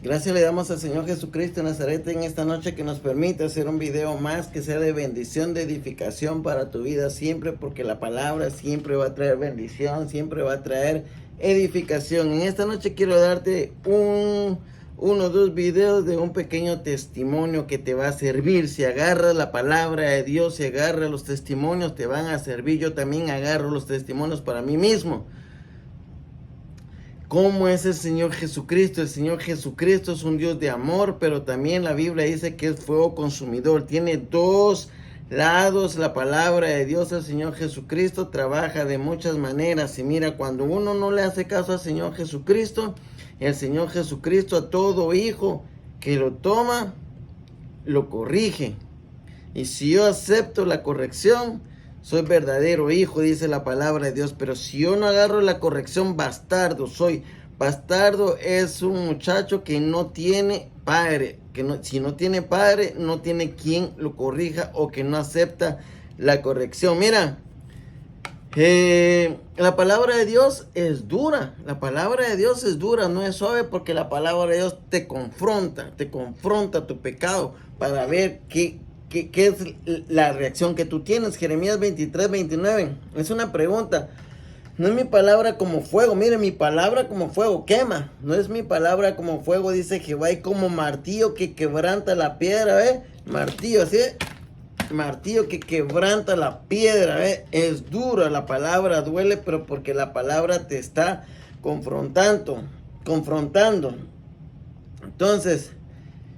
Gracias le damos al Señor Jesucristo de Nazaret en esta noche que nos permite hacer un video más que sea de bendición, de edificación para tu vida siempre, porque la palabra siempre va a traer bendición, siempre va a traer edificación. En esta noche quiero darte uno o dos videos de un pequeño testimonio que te va a servir. Si agarras la palabra de Dios, si agarras los testimonios, te van a servir. Yo también agarro los testimonios para mí mismo. ¿Cómo es el Señor Jesucristo? El Señor Jesucristo es un Dios de amor, pero también la Biblia dice que es fuego consumidor. Tiene dos lados la palabra de Dios. El Señor Jesucristo trabaja de muchas maneras. Y mira, cuando uno no le hace caso al Señor Jesucristo, el Señor Jesucristo a todo hijo que lo toma, lo corrige. Y si yo acepto la corrección, soy verdadero hijo, dice la palabra de Dios. Pero si yo no agarro la corrección, bastardo soy. Bastardo es un muchacho que no tiene padre. Si no tiene padre, no tiene quien lo corrija o que no acepta la corrección. Mira, la palabra de Dios es dura. La palabra de Dios es dura, no es suave, porque la palabra de Dios te confronta tu pecado para ver qué es la reacción que tú tienes. Jeremías 23:29 es una pregunta. No es mi palabra como fuego. Mire, mi palabra como fuego quema. No es mi palabra como fuego, dice Jehová, y como martillo que quebranta la piedra, martillo, así, martillo que quebranta la piedra, es dura. La palabra duele, pero porque la palabra te está confrontando. Entonces,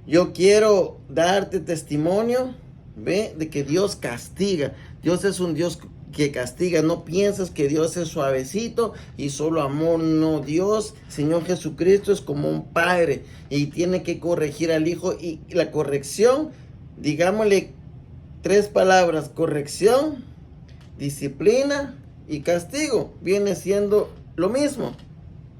yo quiero darte testimonio, de que Dios castiga. Dios es un Dios que castiga. No piensas que Dios es suavecito y solo amor. No, Dios, Señor Jesucristo, es como un padre y tiene que corregir al hijo. Y la corrección, digámosle tres palabras: corrección, disciplina y castigo. Viene siendo lo mismo,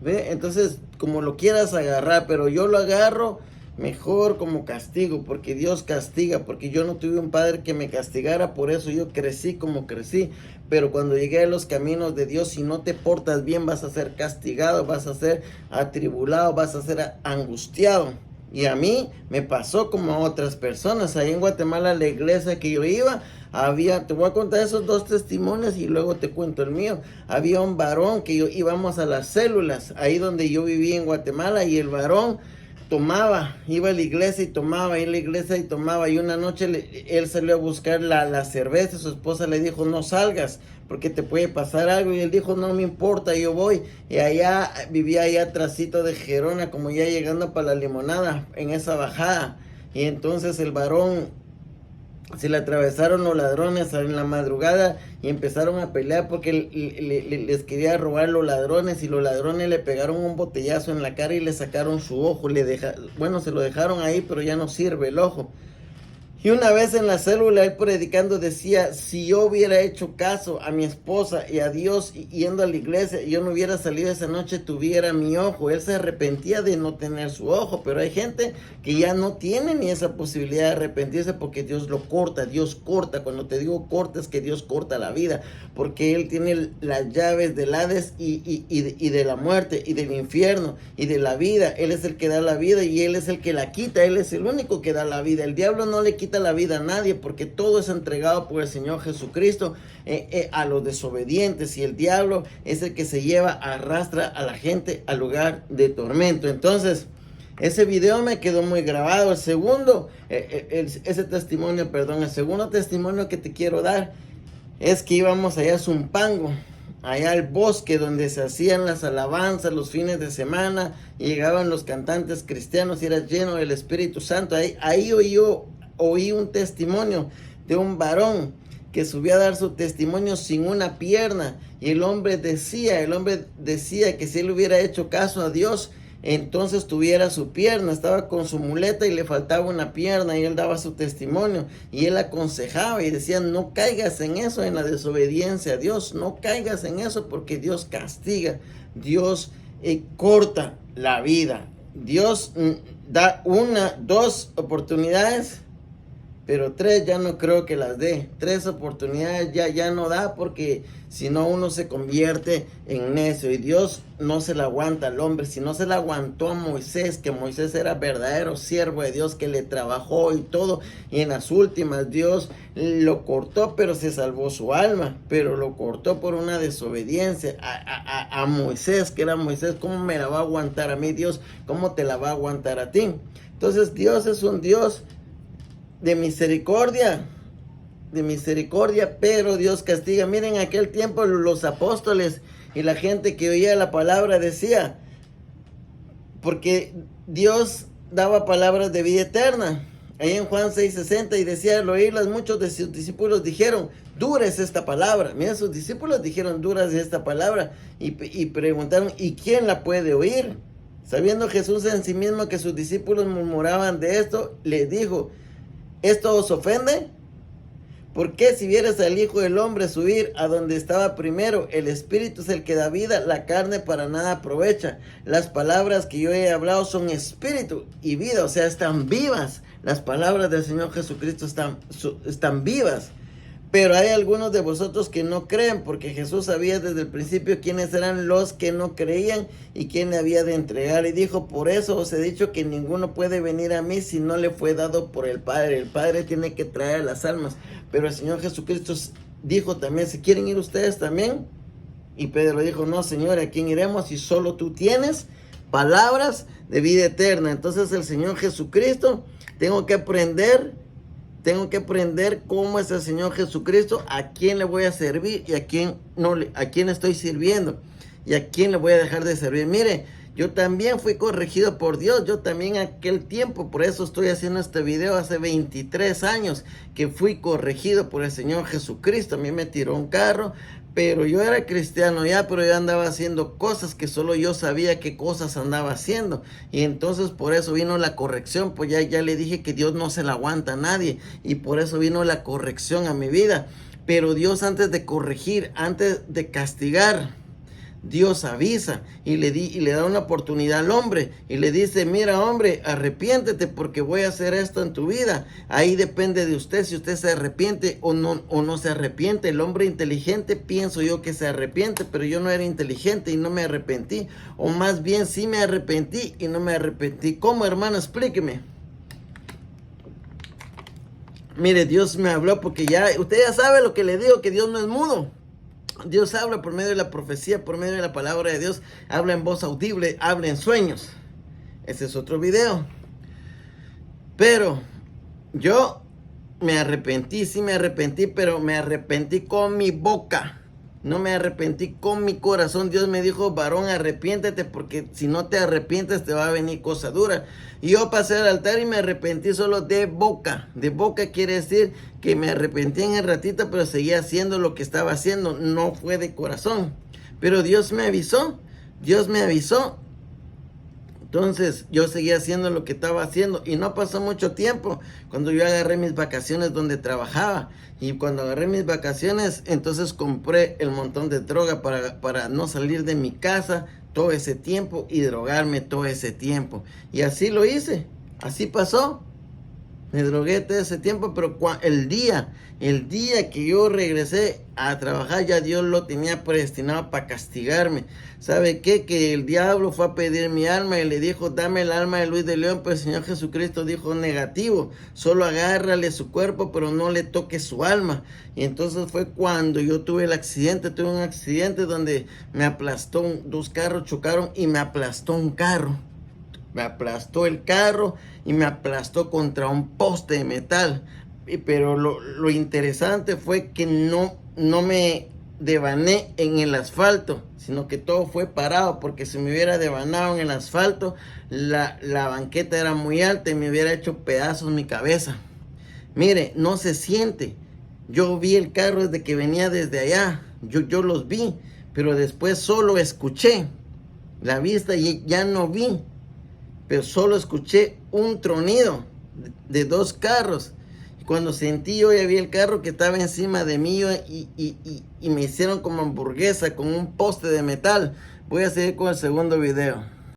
entonces, como lo quieras agarrar, pero yo lo agarro mejor como castigo, porque Dios castiga, porque yo no tuve un padre que me castigara, por eso yo crecí como crecí. Pero cuando llegué a los caminos de Dios, si no te portas bien, vas a ser castigado, vas a ser atribulado, vas a ser angustiado. Y a mí me pasó como a otras personas. Ahí en Guatemala, la iglesia que yo iba, te voy a contar esos dos testimonios y luego te cuento el mío. Había un varón que íbamos a las células, ahí donde yo vivía en Guatemala, y el varón iba a la iglesia y tomaba, y una noche él salió a buscar la cerveza. Su esposa le dijo: no salgas porque te puede pasar algo, y él dijo: no me importa, yo voy. Y vivía allá atrásito de Gerona, como ya llegando para la Limonada, en esa bajada. Y entonces el varón, se le atravesaron los ladrones en la madrugada y empezaron a pelear porque les quería robar los ladrones, y los ladrones le pegaron un botellazo en la cara y le sacaron su ojo. Se lo dejaron ahí, pero ya no sirve el ojo. Y una vez en la célula, él predicando decía: si yo hubiera hecho caso a mi esposa y a Dios yendo a la iglesia, yo no hubiera salido esa noche, tuviera mi ojo. Él se arrepentía de no tener su ojo, pero hay gente que ya no tiene ni esa posibilidad de arrepentirse, porque Dios lo corta. Dios corta. Cuando te digo corta, es que Dios corta la vida, porque Él tiene las llaves del Hades y de la muerte y del infierno y de la vida. Él es el que da la vida y Él es el que la quita. Él es el único que da la vida. El diablo no le quita la vida a nadie, porque todo es entregado por el Señor Jesucristo a los desobedientes, y el diablo es el que se arrastra a la gente al lugar de tormento. Entonces, ese video me quedó muy grabado. El segundo testimonio que te quiero dar es que íbamos allá a Zumpango, allá al bosque donde se hacían las alabanzas los fines de semana, y llegaban los cantantes cristianos y era lleno del Espíritu Santo. Ahí oí un testimonio de un varón que subió a dar su testimonio sin una pierna, y el hombre decía que si él hubiera hecho caso a Dios, entonces tuviera su pierna. Estaba con su muleta y le faltaba una pierna, y él daba su testimonio y él aconsejaba y decía: no caigas en eso, en la desobediencia a Dios, no caigas en eso, porque Dios castiga, Dios corta la vida. Dios da dos oportunidades pero 3 ya no creo que las dé. 3 oportunidades ya no da, porque si no uno se convierte en necio, y Dios no se la aguanta al hombre. Si no se la aguantó a Moisés, que Moisés era verdadero siervo de Dios, que le trabajó y todo, y en las últimas Dios lo cortó, pero se salvó su alma, pero lo cortó por una desobediencia a Moisés, que era Moisés. ¿Cómo me la va a aguantar a mí Dios? ¿Cómo te la va a aguantar a ti? Entonces Dios es un Dios de misericordia, pero Dios castiga. Miren, en aquel tiempo los apóstoles y la gente que oía la palabra decía, porque Dios daba palabras de vida eterna. Ahí en Juan 6:60, y decía, al oírlas, muchos de sus discípulos dijeron, dura es esta palabra. Mira, sus discípulos dijeron, dura es esta palabra, y preguntaron, ¿y quién la puede oír? Sabiendo Jesús en sí mismo que sus discípulos murmuraban de esto, les dijo, ¿esto os ofende? ¿Por qué si vieres al Hijo del Hombre subir a donde estaba primero? El Espíritu es el que da vida, la carne para nada aprovecha. Las palabras que yo he hablado son espíritu y vida, o sea, están vivas. Las palabras del Señor Jesucristo están vivas. Pero hay algunos de vosotros que no creen, porque Jesús sabía desde el principio quiénes eran los que no creían y quién le había de entregar. Y dijo, por eso os he dicho que ninguno puede venir a mí si no le fue dado por el Padre. El Padre tiene que traer a las almas. Pero el Señor Jesucristo dijo también, ¿se quieren ir ustedes también? Y Pedro dijo, no, Señor, ¿a quién iremos si solo tú tienes palabras de vida eterna? Entonces el Señor Jesucristo, tengo que aprender cómo es el Señor Jesucristo, a quién le voy a servir y a quién no, a quién estoy sirviendo y a quién le voy a dejar de servir. Mire, yo también fui corregido por Dios, yo también aquel tiempo, por eso estoy haciendo este video, hace 23 años que fui corregido por el Señor Jesucristo. A mí me tiró un carro, pero yo era cristiano ya, pero yo andaba haciendo cosas que solo yo sabía qué cosas andaba haciendo. Y entonces por eso vino la corrección, pues ya le dije que Dios no se la aguanta a nadie. Y por eso vino la corrección a mi vida. Pero Dios, antes de corregir, antes de castigar, Dios avisa y le da una oportunidad al hombre y le dice, mira hombre, arrepiéntete porque voy a hacer esto en tu vida. Ahí depende de usted si usted se arrepiente o no se arrepiente. El hombre inteligente, pienso yo que se arrepiente, pero yo no era inteligente y no me arrepentí. O más bien sí me arrepentí y no me arrepentí. ¿Cómo, hermano? Explíqueme. Mire, Dios me habló porque usted ya sabe lo que le digo, que Dios no es mudo. Dios habla por medio de la profecía, por medio de la palabra de Dios, habla en voz audible, habla en sueños. Ese es otro video. Pero yo me arrepentí, sí me arrepentí, pero me arrepentí con mi boca. No me arrepentí con mi corazón. Dios me dijo, varón, arrepiéntete, porque si no te arrepientes te va a venir cosa dura. Y yo pasé al altar y me arrepentí solo de boca. De boca quiere decir que me arrepentí en el ratito, pero seguía haciendo lo que estaba haciendo. No fue de corazón. Pero Dios me avisó. Dios me avisó. Entonces yo seguía haciendo lo que estaba haciendo y no pasó mucho tiempo cuando yo agarré mis vacaciones donde trabajaba. Y cuando agarré mis vacaciones, entonces compré el montón de droga para no salir de mi casa todo ese tiempo y drogarme todo ese tiempo. Y así lo hice, así pasó. Me drogué todo ese tiempo, pero el día que yo regresé a trabajar, ya Dios lo tenía predestinado para castigarme. ¿Sabe qué? Que el diablo fue a pedir mi alma y le dijo, dame el alma de Luis de León, pero el Señor Jesucristo dijo, negativo, solo agárrale su cuerpo, pero no le toques su alma. Y entonces fue cuando yo tuve un accidente donde me aplastó, dos carros chocaron y me aplastó un carro. Me aplastó el carro y me aplastó contra un poste de metal. Pero lo interesante fue que no me devané en el asfalto, sino que todo fue parado, porque si me hubiera devanado en el asfalto, la banqueta era muy alta y me hubiera hecho pedazos mi cabeza. Mire, no se siente. Yo vi el carro desde que venía desde allá. Yo los vi, pero después solo escuché la vista y ya no vi. Pero solo escuché un tronido de dos carros. Y cuando sentí, yo ya vi el carro que estaba encima de mí y me hicieron como hamburguesa con un poste de metal. Voy a seguir con el segundo video.